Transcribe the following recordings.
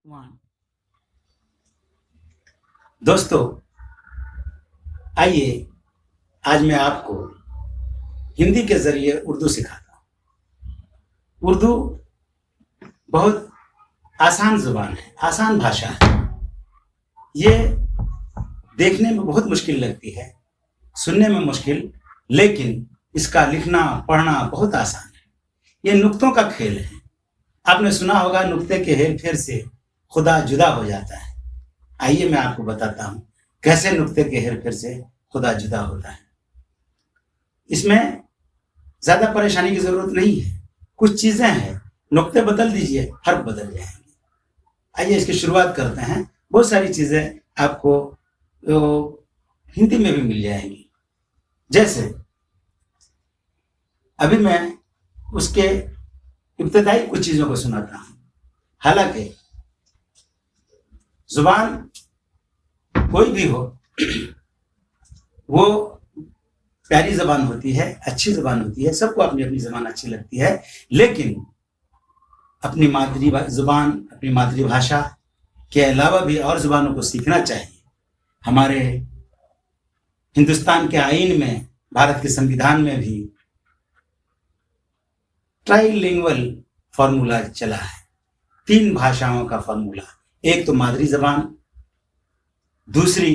One. दोस्तों, आइए आज मैं आपको हिंदी के जरिए उर्दू सिखाता हूँ। उर्दू बहुत आसान जुबान है, आसान भाषा है। ये देखने में बहुत मुश्किल लगती है, सुनने में मुश्किल, लेकिन इसका लिखना पढ़ना बहुत आसान है। ये नुक्तों का खेल है। आपने सुना होगा, नुक्ते के हेर फेर से खुदा जुदा हो जाता है। आइए मैं आपको बताता हूं कैसे नुक्ते के हेर फेर से खुदा जुदा होता है। इसमें ज्यादा परेशानी की जरूरत नहीं है। कुछ चीजें हैं, नुक्ते बदल दीजिए, हर्फ बदल जाएंगे। आइए इसकी शुरुआत करते हैं। बहुत सारी चीजें आपको हिंदी में भी मिल जाएंगी। जैसे अभी मैं उसके इब्तदाई कुछ चीजों को सुनाता हूं। हालांकि जुबान कोई भी हो, वो प्यारी जबान होती है, अच्छी जबान होती है। सबको अपनी अपनी जबान अच्छी लगती है, लेकिन अपनी जुबान, अपनी मातृभाषा के अलावा भी और जुबानों को सीखना चाहिए। हमारे हिंदुस्तान के आईन में, भारत के संविधान में भी ट्राइलिंगुअल फॉर्मूला चला है। 3 भाषाओं का फॉर्मूला। एक तो मादरी जबान, दूसरी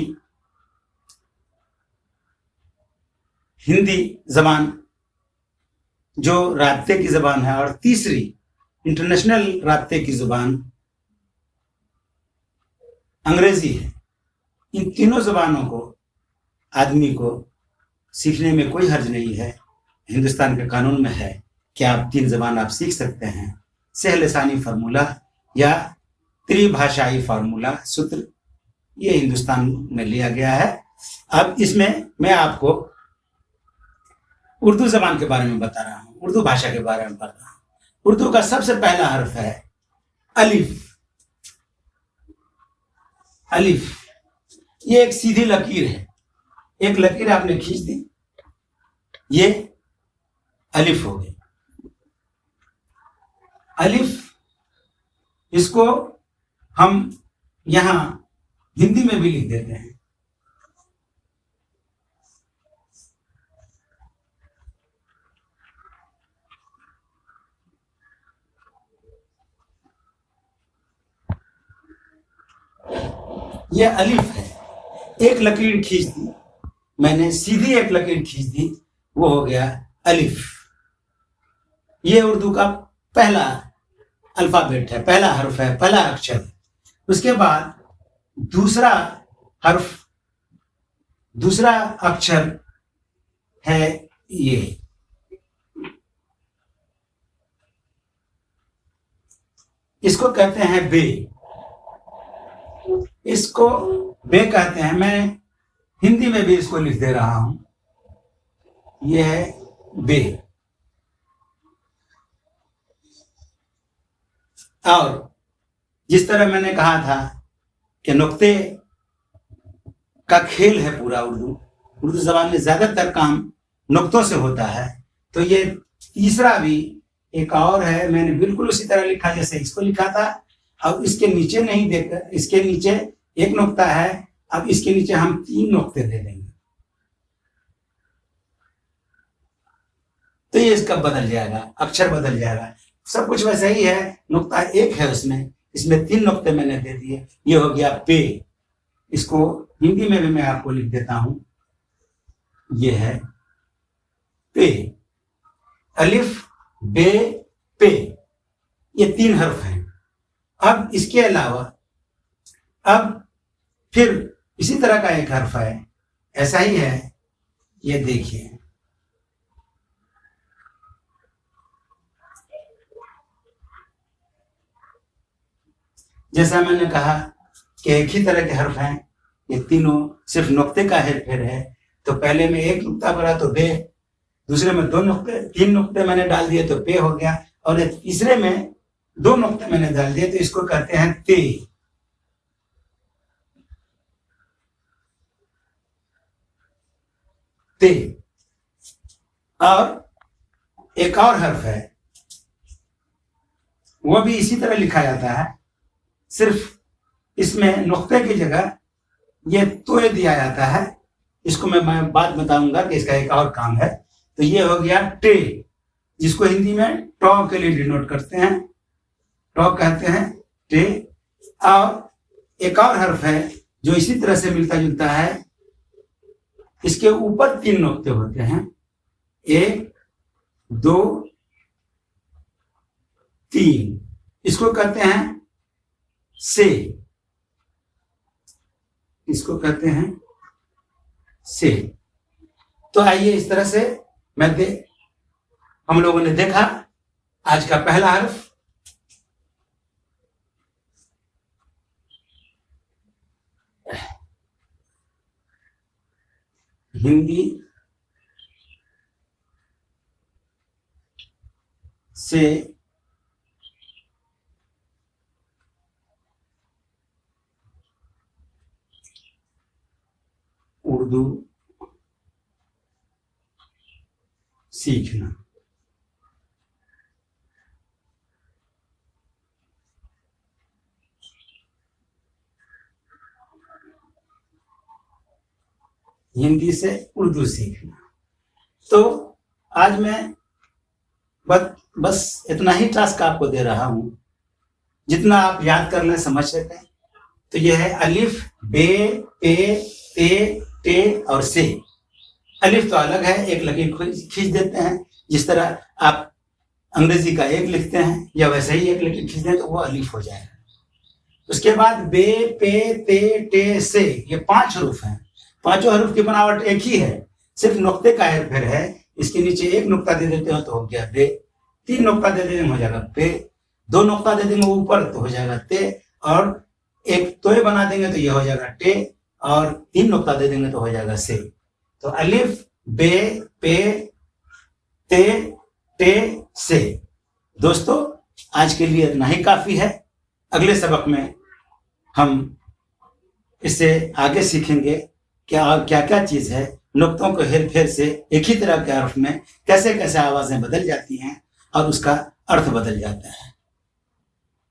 हिंदी जबान जो राब्ते की जबान है, और तीसरी इंटरनेशनल राब्ते की जुबान अंग्रेजी है। इन तीनों जबानों को आदमी को सीखने में कोई हर्ज नहीं है। हिंदुस्तान के कानून में है कि आप 3 जबान आप सीख सकते हैं। सहलसानी फार्मूला या त्रिभाषाई फार्मूला सूत्र, ये हिंदुस्तान में लिया गया है। अब इसमें मैं आपको उर्दू जबान के बारे में बता रहा हूं, उर्दू भाषा के बारे में बता रहा हूं। उर्दू का सबसे पहला हर्फ है अलिफ। अलिफ ये एक सीधी लकीर है। एक लकीर आपने खींच दी, ये अलिफ हो गई। अलिफ, इसको हम यहां हिंदी में भी लिख देते हैं। यह अलिफ है। एक लकीर खींच दी मैंने, सीधी एक लकीर खींच दी, वो हो गया अलिफ। ये उर्दू का पहला अल्फाबेट है, पहला हर्फ है, पहला अक्षर। उसके बाद दूसरा हर्फ, दूसरा अक्षर है ये। इसको कहते हैं बे। इसको बे कहते हैं। मैं हिंदी में भी इसको लिख दे रहा हूं। यह है बे। और जिस तरह मैंने कहा था कि नुक्ते का खेल है पूरा उर्दू जबान में ज्यादातर काम नुक्तों से होता है, तो ये तीसरा भी एक और है। मैंने बिल्कुल उसी तरह लिखा जैसे इसको लिखा था। अब इसके नीचे नहीं देकर, इसके नीचे एक नुक्ता है, अब इसके नीचे हम 3 नुक्ते दे देंगे, तो ये इसका बदल जाएगा, अक्षर बदल जाएगा। सब कुछ वैसे ही है, नुक्ता एक है उसमें, इसमें 3 नुक्ते मैंने दे दिए। ये हो गया पे। इसको हिंदी में भी मैं आपको लिख देता हूं। ये है पे। अलिफ, बे, पे, ये 3 हर्फ हैं। अब इसके अलावा अब फिर इसी तरह का एक हर्फ है, ऐसा ही है। ये देखिए, जैसा मैंने कहा कि एक ही तरह के हर्फ हैं, ये तीनों सिर्फ नुक्ते का हेर फेर है। तो पहले में एक नुक्ता पड़ा तो बे, दूसरे में 2 नुक्ते, 3 नुक्ते मैंने डाल दिए तो पे हो गया, और तीसरे में 2 नुक्ते मैंने डाल दिए तो इसको कहते हैं ते। ते। और एक और हर्फ है, वो भी इसी तरह लिखा जाता है, सिर्फ इसमें नुक्ते की जगह ये तोय दिया जाता है। इसको मैं बात बताऊंगा कि इसका एक और काम है। तो ये हो गया टे, जिसको हिंदी में टॉ के लिए डिनोट करते हैं, टॉ कहते हैं टे। और एक और हर्फ है जो इसी तरह से मिलता जुलता है, इसके ऊपर 3 नुक्ते होते हैं, 1 2 3, इसको कहते हैं से, इसको कहते हैं से। तो आइए इस तरह से हम लोगों ने देखा आज का पहला हर्फ। हिंदी से उर्दू सीखना। हिंदी से उर्दू सीखना। तो आज मैं बस इतना ही टास्क आपको दे रहा हूं, जितना आप याद कर लें, समझ सकें। तो यह है अलिफ, बे, पे, ते, टे और से। अलिफ तो अलग है, एक लकीर खींच देते हैं, जिस तरह आप अंग्रेजी का एक लिखते हैं या वैसे ही एक लकीर खींच दें तो वो अलिफ हो जाएगा। उसके बाद बे, पे, ते, टे, से, ये 5 हरूफ हैं। 5 हरूफ की बनावट एक ही है, सिर्फ नुक्ते का हेरफेर है। इसके नीचे 1 नुक्ता दे देते हो तो हो गया बे, 3 नुक्ता दे देंगे हो जाएगा पे, 2 नुक्ता दे देंगे ऊपर तो हो जाएगा ते, और एक तोय बना देंगे तो ये हो जाएगा टे, और 3 नुक्ता दे देंगे तो हो जाएगा से। तो अलिफ, बे, पे, ते, टे, से। दोस्तों आज के लिए इतना ही काफी है। अगले सबक में हम इससे आगे सीखेंगे क्या क्या चीज है, नुक्तों को हेर फेर से एक ही तरह के हर्फ में कैसे कैसे आवाजें बदल जाती हैं और उसका अर्थ बदल जाता है।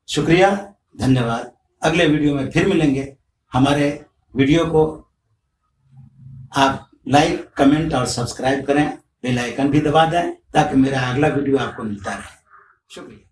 शुक्रिया, धन्यवाद। अगले वीडियो में फिर मिलेंगे। हमारे वीडियो को आप लाइक, कमेंट और सब्सक्राइब करें, बेल आइकन भी दबा दें ताकि मेरा अगला वीडियो आपको मिलता रहे। शुक्रिया।